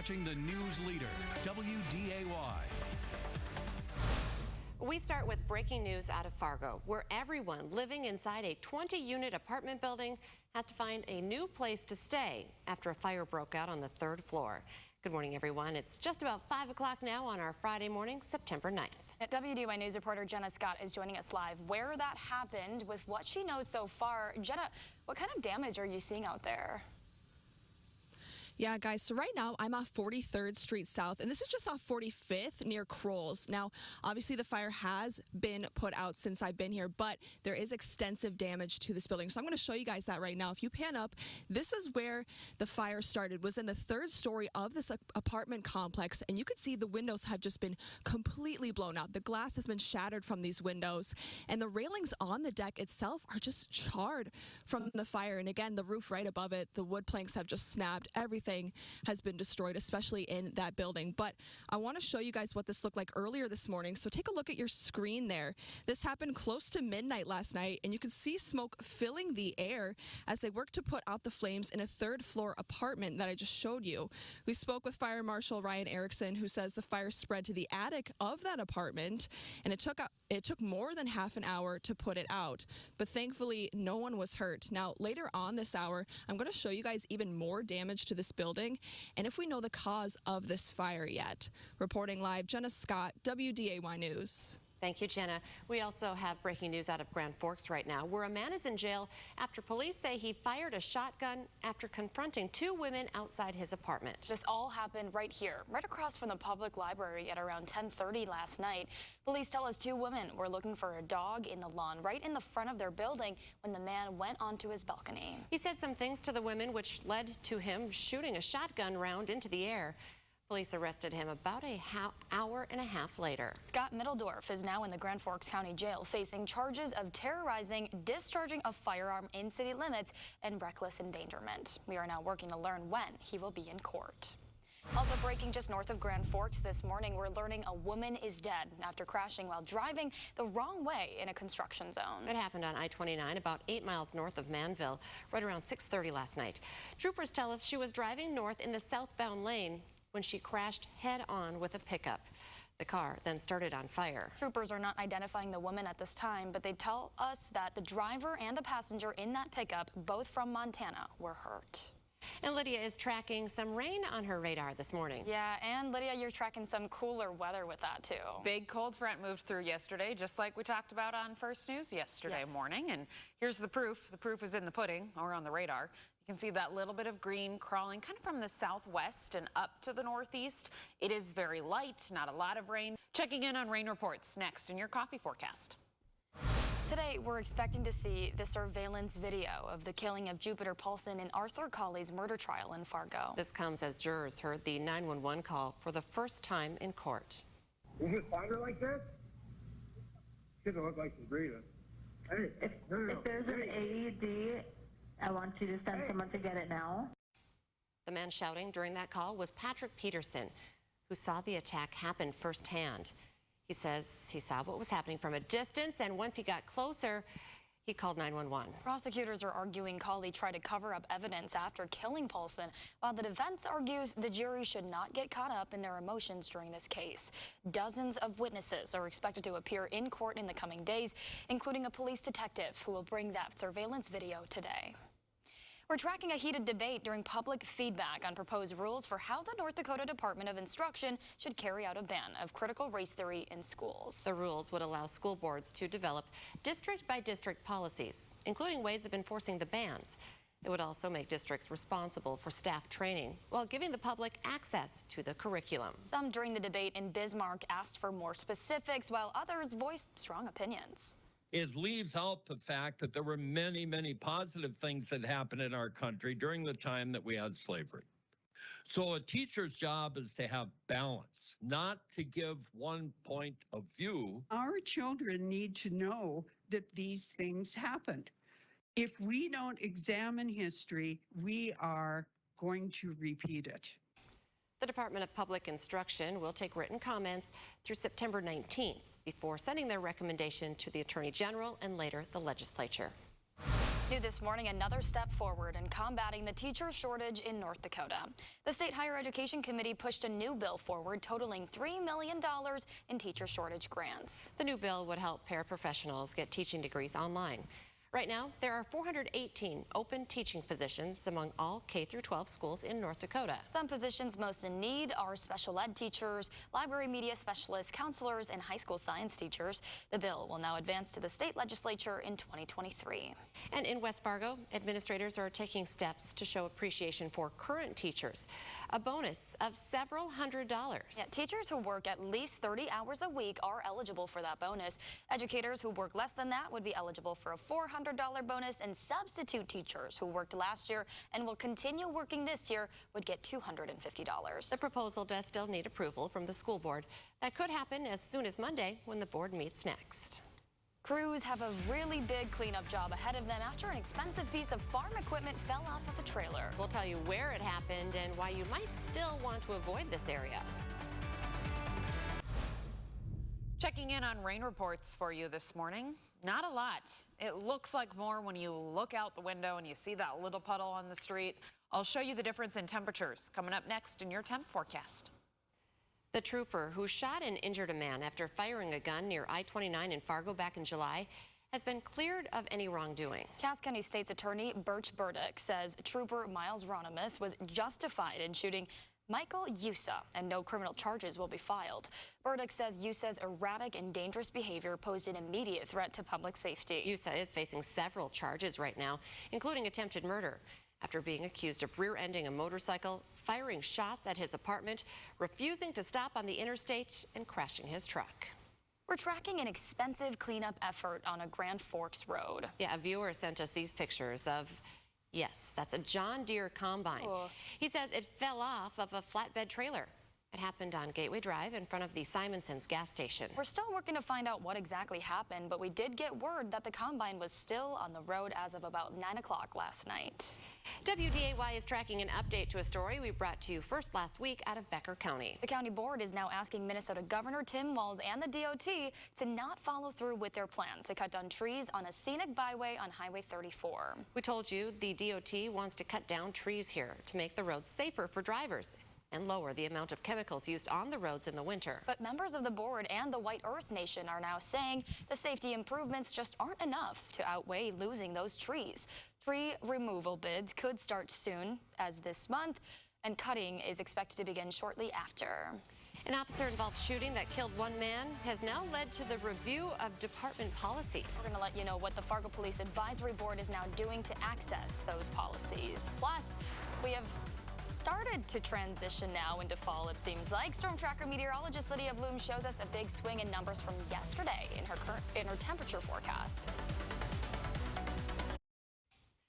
watching the news leader, WDAY. We start with breaking news out of Fargo, where everyone living inside a 20-unit apartment building has to find a new place to stay after a fire broke out on the 3rd floor. Good morning, everyone. It's just about 5 o'clock now on our Friday morning, September 9th. WDAY News reporter Jenna Scott is joining us live where that happened with what she knows so far. Jenna, what kind of damage are you seeing out there? Yeah, guys, so right now I'm off 43rd Street South, and this is just off 45th near Kroll's. Now, obviously the fire has been put out since I've been here, but there is extensive damage to this building. So I'm going to show you guys that right now. If you pan up, this is where the fire started. It was in the 3rd story of this apartment complex, and you can see the windows have just been completely blown out. The glass has been shattered from these windows, and the railings on the deck itself are just charred from the fire. And again, the roof right above it, the wood planks have just snapped. Everything has been destroyed, especially in that building. But I want to show you guys what this looked like earlier this morning. So take a look at your screen there. This happened close to midnight last night, and you can see smoke filling the air as they work to put out the flames in a 3rd floor apartment that I just showed you. We spoke with Fire Marshal Ryan Erickson, who says the fire spread to the attic of that apartment, and it took more than half an hour to put it out. But thankfully, no one was hurt. Now, later on this hour, I'm going to show you guys even more damage to this building and if we know the cause of this fire yet. Reporting live, Jenna Scott, WDAY News. Thank you, Jenna. We also have breaking news out of Grand Forks right now, where a man is in jail after police say he fired a shotgun after confronting 2 women outside his apartment. This all happened right here, right across from the public library at around 10:30 last night. Police tell us 2 women were looking for a dog in the lawn right in the front of their building when the man went onto his balcony. He said some things to the women, which led to him shooting a shotgun round into the air. Police arrested him about an hour and a half later. Scott Middledorf is now in the Grand Forks County Jail facing charges of terrorizing, discharging a firearm in city limits, and reckless endangerment. We are now working to learn when he will be in court. Also breaking just north of Grand Forks this morning, we're learning a woman is dead after crashing while driving the wrong way in a construction zone. It happened on I-29 about 8 miles north of Manville, right around 6:30 last night. Troopers tell us she was driving north in the southbound lane when she crashed head-on with a pickup. The car then started on fire. Troopers are not identifying the woman at this time, but they tell us that the driver and a passenger in that pickup, both from Montana, were hurt. And Lydia is tracking some rain on her radar this morning. Yeah, and Lydia, you're tracking some cooler weather with that, too. Big cold front moved through yesterday, just like we talked about on First News yesterday morning. And here's the proof. The proof is in the pudding, or on the radar. You can see that little bit of green crawling kind of from the southwest and up to the northeast. It is very light, not a lot of rain. Checking in on rain reports next in your coffee forecast. Today, we're expecting to see the surveillance video of the killing of Jupiter Paulson in Arthur Colley's murder trial in Fargo. This comes as jurors heard the 911 call for the first time in court. You just find her like that? She doesn't look like she's breathing. Hey, If there's an AED, I want you to send someone to get it now. The man shouting during that call was Patrick Peterson, who saw the attack happen firsthand. He says he saw what was happening from a distance, and once he got closer, he called 911. Prosecutors are arguing Colley tried to cover up evidence after killing Paulson, while the defense argues the jury should not get caught up in their emotions during this case. Dozens of witnesses are expected to appear in court in the coming days, including a police detective who will bring that surveillance video today. We're tracking a heated debate during public feedback on proposed rules for how the North Dakota Department of Instruction should carry out a ban of critical race theory in schools. The rules would allow school boards to develop district-by-district policies, including ways of enforcing the bans. It would also make districts responsible for staff training while giving the public access to the curriculum. Some during the debate in Bismarck asked for more specifics, while others voiced strong opinions. It leaves out the fact that there were many, many positive things that happened in our country during the time that we had slavery. So a teacher's job is to have balance, not to give one point of view. Our children need to know that these things happened. If we don't examine history, we are going to repeat it. The Department of Public Instruction will take written comments through September 19th before sending their recommendation to the Attorney General and later the legislature. New this morning, another step forward in combating the teacher shortage in North Dakota. The State Higher Education Committee pushed a new bill forward totaling $3 million in teacher shortage grants. The new bill would help paraprofessionals get teaching degrees online. Right now, there are 418 open teaching positions among all K-12 schools in North Dakota. Some positions most in need are special ed teachers, library media specialists, counselors, and high school science teachers. The bill will now advance to the state legislature in 2023. And in West Fargo, administrators are taking steps to show appreciation for current teachers. A bonus of several $100s. Yeah, teachers who work at least 30 hours a week are eligible for that bonus. Educators who work less than that would be eligible for a $400 bonus, and substitute teachers who worked last year and will continue working this year would get $250. The proposal does still need approval from the school board. That could happen as soon as Monday when the board meets next. Crews have a really big cleanup job ahead of them after an expensive piece of farm equipment fell off of a trailer. We'll tell you where it happened and why you might still want to avoid this area. Checking in on rain reports for you this morning. Not a lot. It looks like more when you look out the window and you see that little puddle on the street. I'll show you the difference in temperatures coming up next in your temp forecast. The trooper who shot and injured a man after firing a gun near I-29 in Fargo back in July has been cleared of any wrongdoing. Cass County State's Attorney Birch Burdick says Trooper Miles Ronimus was justified in shooting Michael Yusa, and no criminal charges will be filed. Burdick says Yusa's erratic and dangerous behavior posed an immediate threat to public safety. Yusa is facing several charges right now, including attempted murder, after being accused of rear-ending a motorcycle, firing shots at his apartment, refusing to stop on the interstate, and crashing his truck. We're tracking an expensive cleanup effort on a Grand Forks road. Yeah, a viewer sent us these pictures of, yes, that's a John Deere combine. Oh. He says it fell off of a flatbed trailer. It happened on Gateway Drive in front of the Simonson's gas station. We're still working to find out what exactly happened, but we did get word that the combine was still on the road as of about 9 o'clock last night. WDAY is tracking an update to a story we brought to you first last week out of Becker County. The county board is now asking Minnesota Governor Tim Walz and the DOT to not follow through with their plan to cut down trees on a scenic byway on Highway 34. We told you the DOT wants to cut down trees here to make the roads safer for drivers and lower the amount of chemicals used on the roads in the winter. But members of the board and the White Earth Nation are now saying the safety improvements just aren't enough to outweigh losing those trees. Tree removal bids could start soon as this month, and cutting is expected to begin shortly after. An officer-involved shooting that killed one man has now led to the review of department policies. We're going to let you know what the Fargo Police Advisory Board is now doing to access those policies. Plus, we have started to transition now into fall, it seems like. Storm tracker meteorologist Lydia Bloom shows us a big swing in numbers from yesterday in her temperature forecast.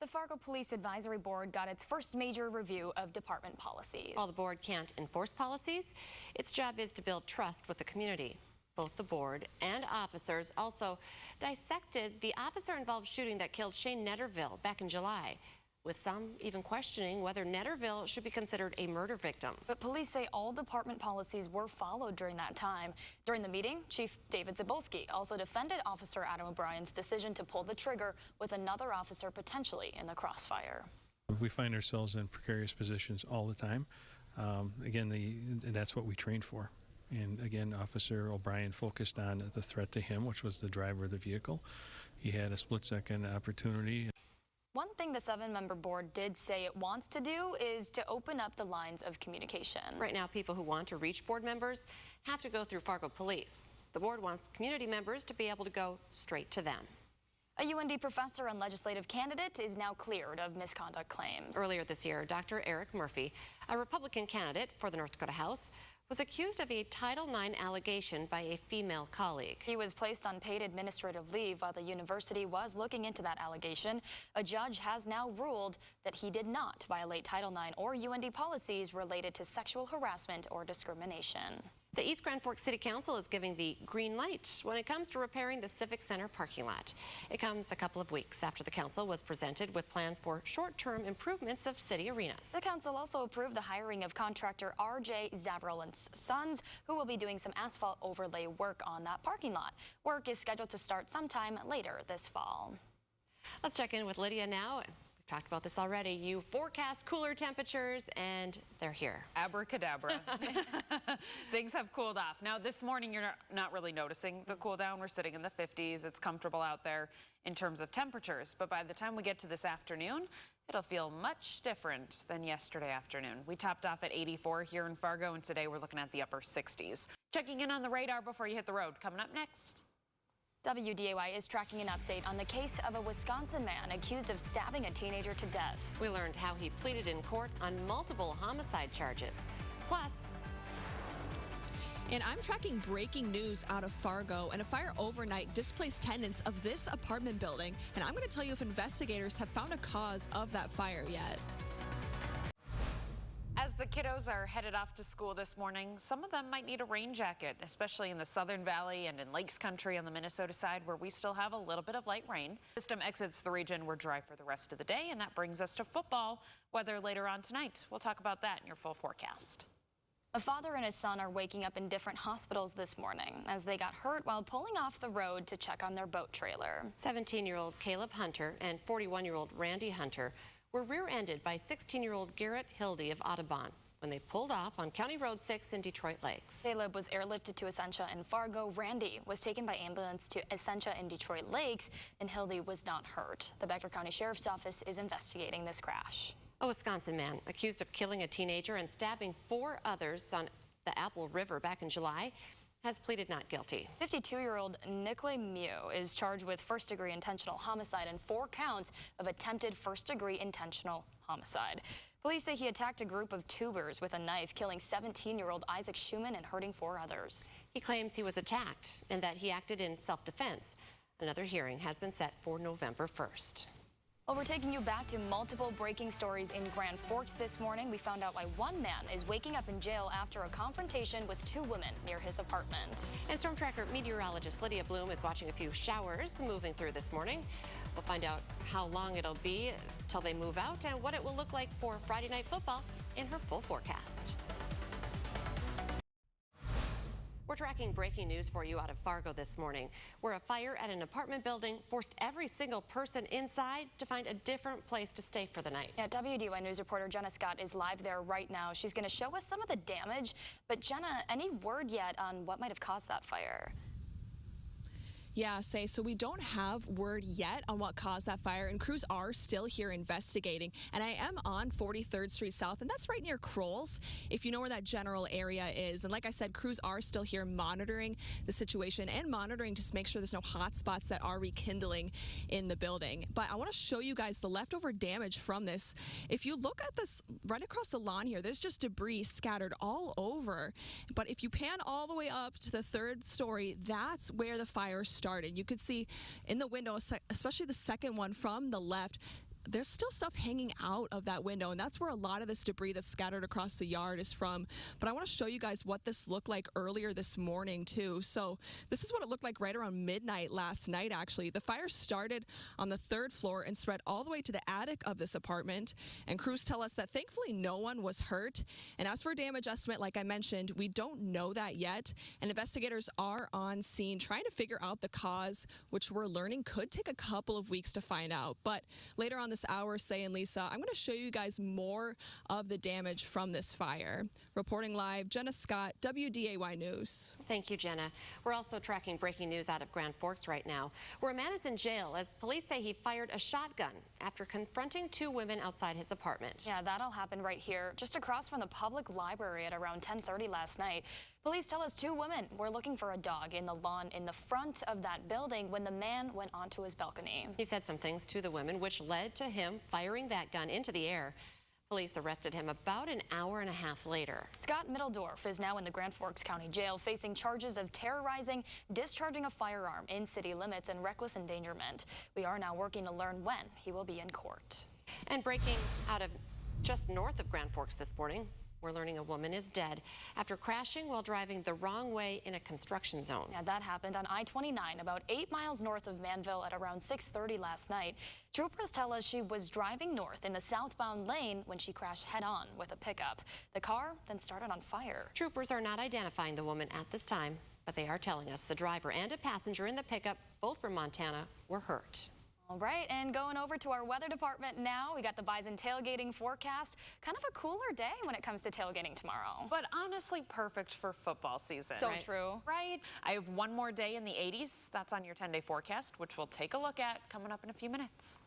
The Fargo Police Advisory Board got its first major review of department policies. While the board can't enforce policies, its job is to build trust with the community. Both the board and officers also dissected the officer-involved shooting that killed Shane Netterville back in July, with some even questioning whether Netterville should be considered a murder victim. But police say all department policies were followed during that time. During the meeting, Chief David Zabulski also defended Officer Adam O'Brien's decision to pull the trigger with another officer potentially in the crossfire. We find ourselves in precarious positions all the time. That's what we trained for. And again, Officer O'Brien focused on the threat to him, which was the driver of the vehicle. He had a split-second opportunity. One thing the 7-member board did say it wants to do is to open up the lines of communication. Right now, people who want to reach board members have to go through Fargo Police. The board wants community members to be able to go straight to them. A UND professor and legislative candidate is now cleared of misconduct claims. Earlier this year, Dr. Eric Murphy, a Republican candidate for the North Dakota House, was accused of a Title IX allegation by a female colleague. He was placed on paid administrative leave while the university was looking into that allegation. A judge has now ruled that he did not violate Title IX or UND policies related to sexual harassment or discrimination. The East Grand Forks City Council is giving the green light when it comes to repairing the Civic Center parking lot. It comes a couple of weeks after the council was presented with plans for short-term improvements of city arenas. The council also approved the hiring of contractor R.J. Zavril and Sons, who will be doing some asphalt overlay work on that parking lot. Work is scheduled to start sometime later this fall. Let's check in with Lydia now. We've talked about this already. You forecast cooler temperatures, and they're here. Abracadabra. Things have cooled off. Now, this morning, you're not really noticing the cool down. We're sitting in the 50s. It's comfortable out there in terms of temperatures. But by the time we get to this afternoon, it'll feel much different than yesterday afternoon. We topped off at 84 here in Fargo, and today we're looking at the upper 60s. Checking in on the radar before you hit the road. Coming up next. WDAY is tracking an update on the case of a Wisconsin man accused of stabbing a teenager to death. We learned how he pleaded in court on multiple homicide charges. Plus, and I'm tracking breaking news out of Fargo, and a fire overnight displaced tenants of this apartment building. And I'm going to tell you if investigators have found a cause of that fire yet. As the kiddos are headed off to school this morning, some of them might need a rain jacket, especially in the Southern Valley and in Lakes Country on the Minnesota side, where we still have a little bit of light rain. The system exits the region. We're dry for the rest of the day, and that brings us to football weather later on tonight. We'll talk about that in your full forecast. A father and his son are waking up in different hospitals this morning as they got hurt while pulling off the road to check on their boat trailer. 17-year-old Caleb Hunter and 41-year-old Randy Hunter were rear-ended by 16-year-old Garrett Hildy of Audubon when they pulled off on County Road 6 in Detroit Lakes. Caleb was airlifted to Essentia in Fargo. Randy was taken by ambulance to Essentia in Detroit Lakes, and Hildy was not hurt. The Becker County Sheriff's Office is investigating this crash. A Wisconsin man accused of killing a teenager and stabbing 4 others on the Apple River back in July has pleaded not guilty. 52-year-old Nikolai Mew is charged with first-degree intentional homicide and 4 counts of attempted first-degree intentional homicide. Police say he attacked a group of tubers with a knife, killing 17-year-old Isaac Schumann and hurting 4 others. He claims he was attacked and that he acted in self-defense. Another hearing has been set for November 1st. Well, we're taking you back to multiple breaking stories in Grand Forks this morning. We found out why one man is waking up in jail after a confrontation with 2 women near his apartment. And Storm Tracker meteorologist Lydia Bloom is watching a few showers moving through this morning. We'll find out how long it'll be till they move out and what it will look like for Friday night football in her full forecast. We're tracking breaking news for you out of Fargo this morning, where a fire at an apartment building forced every single person inside to find a different place to stay for the night. Yeah, WDAY News reporter Jenna Scott is live there right now. She's going to show us some of the damage. But Jenna, any word yet on what might have caused that fire? Yeah, so we don't have word yet on what caused that fire, and crews are still here investigating. And I am on 43rd Street South, and that's right near Kroll's, if you know where that general area is. And like I said, crews are still here monitoring the situation and monitoring to make sure there's no hot spots that are rekindling in the building. But I want to show you guys the leftover damage from this. If you look at this right across the lawn here, there's just debris scattered all over. But if you pan all the way up to the 3rd story, that's where the fire started. You could see in the window, especially the second one from the left, there's still stuff hanging out of that window, and that's where a lot of this debris that's scattered across the yard is from. But I want to show you guys what this looked like earlier this morning too. So this is what it looked like right around midnight last night. Actually, the fire started on the 3rd floor and spread all the way to the attic of this apartment, and crews tell us that thankfully no one was hurt. And as for damage estimate, like I mentioned, we don't know that yet, and investigators are on scene trying to figure out the cause, which we're learning could take a couple of weeks to find out. But later on this hour, Say and Lisa, I'm going to show you guys more of the damage from this fire. Reporting live, Jenna Scott, WDAY News. Thank you, Jenna. We're also tracking breaking news out of Grand Forks right now, where a man is in jail as police say he fired a shotgun after confronting 2 women outside his apartment. Yeah, that all happened right here, just across from the public library at around 10:30 last night. Police tell us 2 women were looking for a dog in the lawn in the front of that building when the man went onto his balcony. He said some things to the women, which led to him firing that gun into the air. Police arrested him about an hour and a half later. Scott Middledorf is now in the Grand Forks County Jail facing charges of terrorizing, discharging a firearm in city limits, and reckless endangerment. We are now working to learn when he will be in court. And breaking out of just north of Grand Forks this morning, we're learning a woman is dead after crashing while driving the wrong way in a construction zone. Yeah, that happened on I-29, about 8 miles north of Manville at around 6:30 last night. Troopers tell us she was driving north in the southbound lane when she crashed head-on with a pickup. The car then started on fire. Troopers are not identifying the woman at this time, but they are telling us the driver and a passenger in the pickup, both from Montana, were hurt. All right, and going over to our weather department now, we got the Bison tailgating forecast. Kind of a cooler day when it comes to tailgating tomorrow. But honestly, perfect for football season. So right? true. Right? I have one more day in the 80s. That's on your 10-day forecast, which we'll take a look at coming up in a few minutes.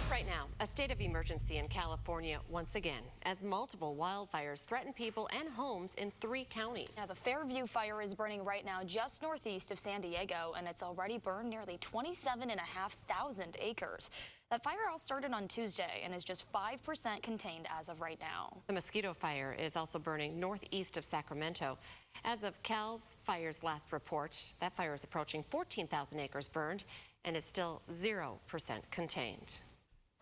Right now, a state of emergency in California once again, as multiple wildfires threaten people and homes in 3 counties. Now, the Fairview fire is burning right now just northeast of San Diego, and it's already burned nearly 27,500 acres. That fire all started on Tuesday and is just 5% contained as of right now. The Mosquito Fire is also burning northeast of Sacramento. As of Cal's Fire's last report, that fire is approaching 14,000 acres burned and is still 0% contained.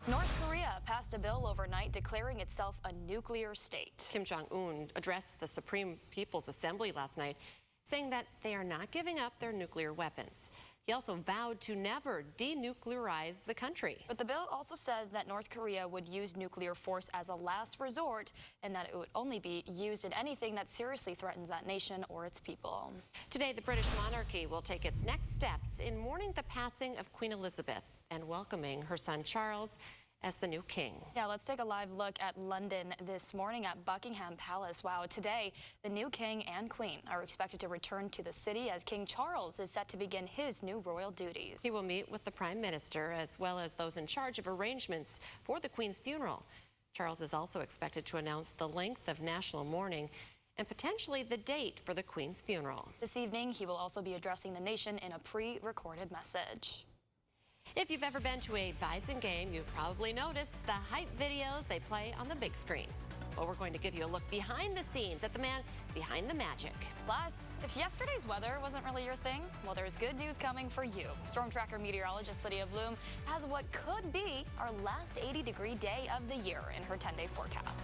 North Korea passed a bill overnight declaring itself a nuclear state. Kim Jong-un addressed the Supreme People's Assembly last night, saying that they are not giving up their nuclear weapons. He also vowed to never denuclearize the country. But the bill also says that North Korea would use nuclear force as a last resort and that it would only be used in anything that seriously threatens that nation or its people. Today, the British monarchy will take its next steps in mourning the passing of Queen Elizabeth and welcoming her son Charles as the new king. Yeah, let's take a live look at London this morning at Buckingham Palace. Wow, today the new king and queen are expected to return to the city as King Charles is set to begin his new royal duties. He will meet with the Prime Minister as well as those in charge of arrangements for the Queen's funeral. Charles is also expected to announce the length of national mourning and potentially the date for the Queen's funeral. This evening, he will also be addressing the nation in a pre-recorded message. If you've ever been to a Bison game, you've probably noticed the hype videos they play on the big screen. Well, we're going to give you a look behind the scenes at the man behind the magic. Plus, if yesterday's weather wasn't really your thing, well, there's good news coming for you. Storm Tracker meteorologist Lydia Bloom has what could be our last 80-degree day of the year in her 10-day forecast.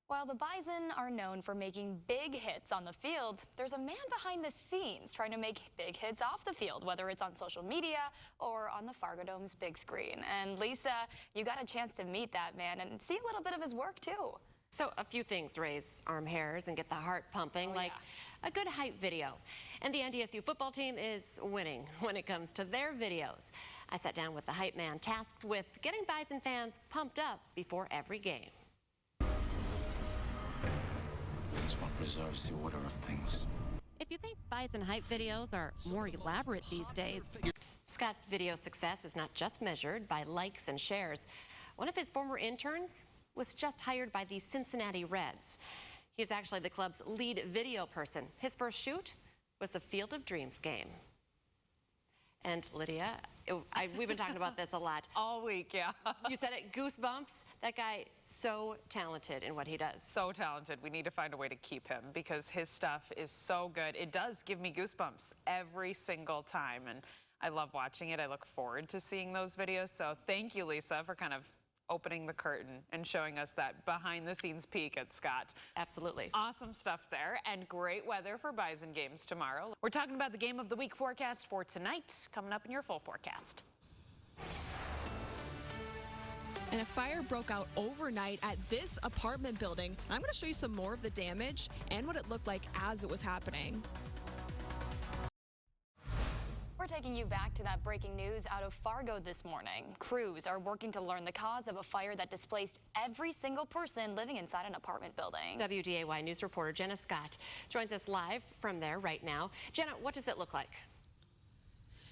While the Bison are known for making big hits on the field, there's a man behind the scenes trying to make big hits off the field, whether it's on social media or on the Fargo Dome's big screen. And Lisa, you got a chance to meet that man and see a little bit of his work too. So a few things raise arm hairs and get the heart pumping, like a good hype video. And the NDSU football team is winning when it comes to their videos. I sat down with the hype man tasked with getting Bison fans pumped up before every game. This one preserves the order of things. If you think Bison hype videos are more elaborate these days, Scott's video success is not just measured by likes and shares. One of his former interns was just hired by the Cincinnati Reds. He's actually the club's lead video person. His first shoot was the Field of Dreams game. And Lydia, we've been talking about this a lot. All week, yeah. You said it, goosebumps. That guy, so talented in what he does. So talented. We need to find a way to keep him because his stuff is so good. It does give me goosebumps every single time, and I love watching it. I look forward to seeing those videos. So thank you, Lisa, for kind of opening the curtain and showing us that behind-the-scenes peek at Scott. Absolutely. Awesome stuff there, and great weather for Bison games tomorrow. We're talking about the Game of the Week forecast for tonight, coming up in your full forecast. And a fire broke out overnight at this apartment building. I'm going to show you some more of the damage and what it looked like as it was happening. We're taking you back to that breaking news out of Fargo this morning. Crews are working to learn the cause of a fire that displaced every single person living inside an apartment building. WDAY News reporter Jenna Scott joins us live from there right now. Jenna, what does it look like?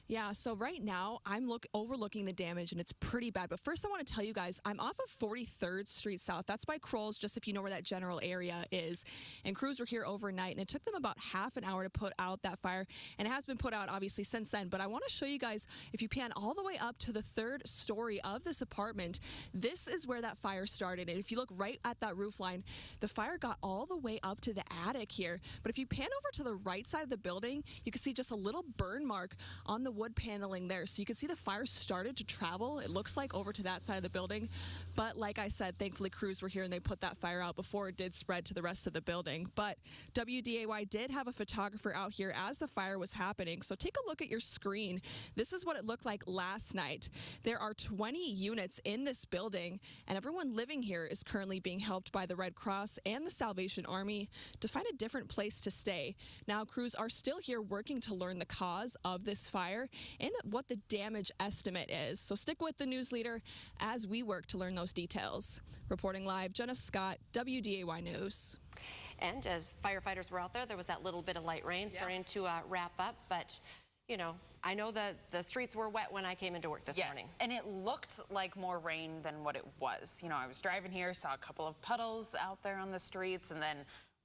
Yeah, so right now I'm overlooking the damage and it's pretty bad. But first I want to tell you guys, I'm off of 43rd Street South. That's by Kroll's, just if you know where that general area is. And crews were here overnight and it took them about half an hour to put out that fire. And it has been put out obviously since then. But I want to show you guys, if you pan all the way up to the 3rd story of this apartment, this is where that fire started. And if you look right at that roof line, the fire got all the way up to the attic here. But if you pan over to the right side of the building, you can see just a little burn mark on the wood paneling there. So you can see the fire started to travel, it looks like, over to that side of the building. But like I said, thankfully crews were here and they put that fire out before it did spread to the rest of the building. But WDAY did have a photographer out here as the fire was happening. So take a look at your screen. This is what it looked like last night. There are 20 units in this building and everyone living here is currently being helped by the Red Cross and the Salvation Army to find a different place to stay. Now crews are still here working to learn the cause of this fire. and what the damage estimate is. So stick with the news leader as we work to learn those details. Reporting live, Jenna Scott, WDAY News. And as firefighters were out there, there was that little bit of light rain starting to wrap up, but you know, I know that the streets were wet when I came into work this morning. And it looked like more rain than what it was. You know, I was driving here, saw a couple of puddles out there on the streets, and then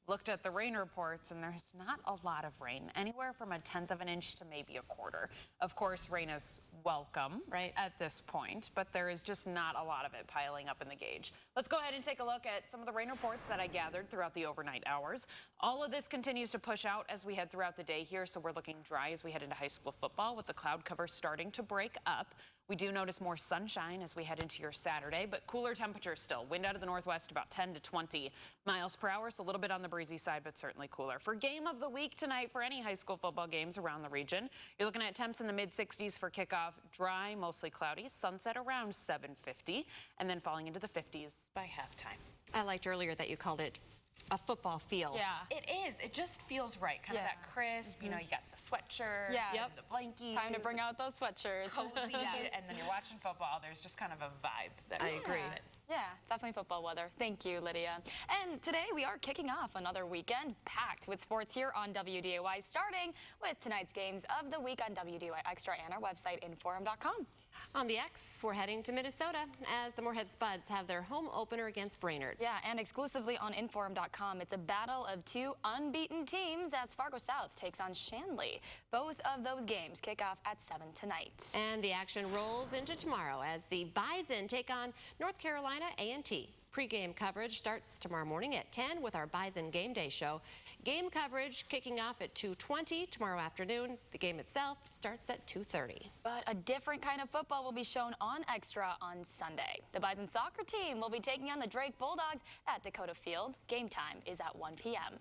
looked at the rain reports, and there's not a lot of rain, anywhere from 1/10 of an inch to maybe 1/4. Of course, rain is welcome at this point, but there is just not a lot of it piling up in the gauge. Let's go ahead and take a look at some of the rain reports that I gathered throughout the overnight hours. All of this continues to push out as we head throughout the day here, so we're looking dry as we head into high school football with the cloud cover starting to break up. We do notice more sunshine as we head into your Saturday, but cooler temperatures still. Wind out of the northwest about 10 to 20 miles per hour, so a little bit on the breezy side, but certainly cooler. For game of the week tonight for any high school football games around the region, you're looking at temps in the mid-60s for kickoff, dry, mostly cloudy, sunset around 7:50, and then falling into the 50s by halftime. I liked earlier that you called it a football feel. Yeah, it is. It just feels right. Kind of that crisp. You know, you got the sweatshirt, the blankies. Time to bring out those sweatshirts. Cozy, and then you're watching football. There's just kind of a vibe that I agree. Yeah, definitely football weather. Thank you, Lydia. And today we are kicking off another weekend packed with sports here on WDAY, starting with tonight's games of the week on WDAY Extra and our website, Inforum.com. On the X, we're heading to Minnesota as the Moorhead Spuds have their home opener against Brainerd. Yeah, and exclusively on Inforum.com, it's a battle of two unbeaten teams as Fargo South takes on Shanley. Both of those games kick off at 7 tonight. And the action rolls into tomorrow as the Bison take on North Carolina A&T. Pre-game coverage starts tomorrow morning at 10 with our Bison Game Day show. Game coverage kicking off at 2:20 tomorrow afternoon. The game itself starts at 2:30. But a different kind of football will be shown on Extra on Sunday. The Bison soccer team will be taking on the Drake Bulldogs at Dakota Field. Game time is at 1 p.m.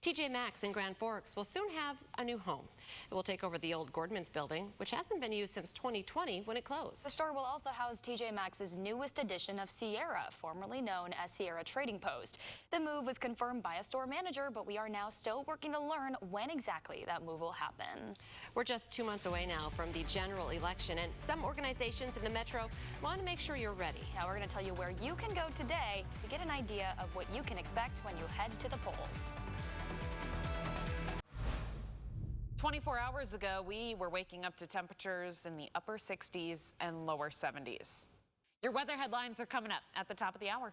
TJ Maxx in Grand Forks will soon have a new home. It will take over the old Gordman's building, which hasn't been used since 2020 when it closed. The store will also house TJ Maxx's newest edition of Sierra, formerly known as Sierra Trading Post. The move was confirmed by a store manager, but we are now still working to learn when exactly that move will happen. We're just 2 months away now from the general election, and some organizations in the metro want to make sure you're ready. Now we're going to tell you where you can go today to get an idea of what you can expect when you head to the polls. 24 hours ago, we were waking up to temperatures in the upper 60s and lower 70s. Your weather headlines are coming up at the top of the hour.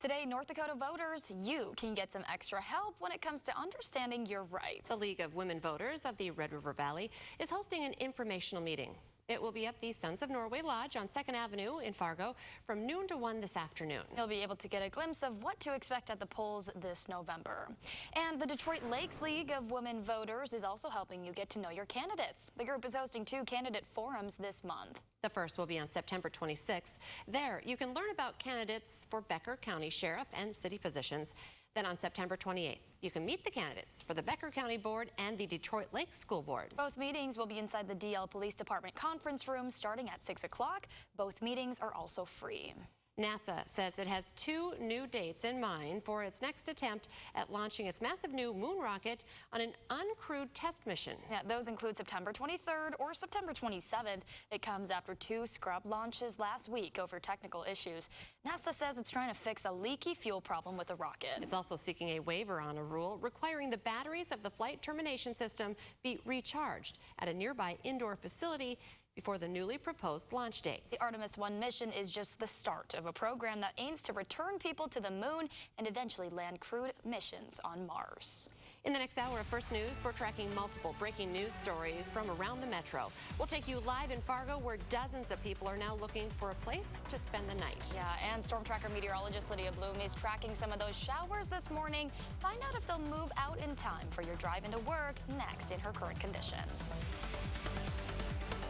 Today, North Dakota voters, you can get some extra help when it comes to understanding your rights. The League of Women Voters of the Red River Valley is hosting an informational meeting. It will be at the Sons of Norway Lodge on 2nd Avenue in Fargo from noon to 1 this afternoon. You'll be able to get a glimpse of what to expect at the polls this November. And the Detroit Lakes League of Women Voters is also helping you get to know your candidates. The group is hosting 2 candidate forums this month. The first will be on September 26th. There, you can learn about candidates for Becker County Sheriff and city positions. Then on September 28th, you can meet the candidates for the Becker County Board and the Detroit Lakes School Board. Both meetings will be inside the DL Police Department conference room starting at 6 o'clock. Both meetings are also free. NASA says it has 2 new dates in mind for its next attempt at launching its massive new moon rocket on an uncrewed test mission. Yeah, those include September 23rd or September 27th. It comes after 2 scrub launches last week over technical issues. NASA says it's trying to fix a leaky fuel problem with the rocket. It's also seeking a waiver on a rule requiring the batteries of the flight termination system be recharged at a nearby indoor facility before the newly proposed launch date. The Artemis 1 mission is just the start of a program that aims to return people to the moon and eventually land crewed missions on Mars. In the next hour of First News, we're tracking multiple breaking news stories from around the metro. We'll take you live in Fargo, where dozens of people are now looking for a place to spend the night. Yeah, and Storm Tracker meteorologist Lydia Bloom is tracking some of those showers this morning. Find out if they'll move out in time for your drive into work next in her current conditions.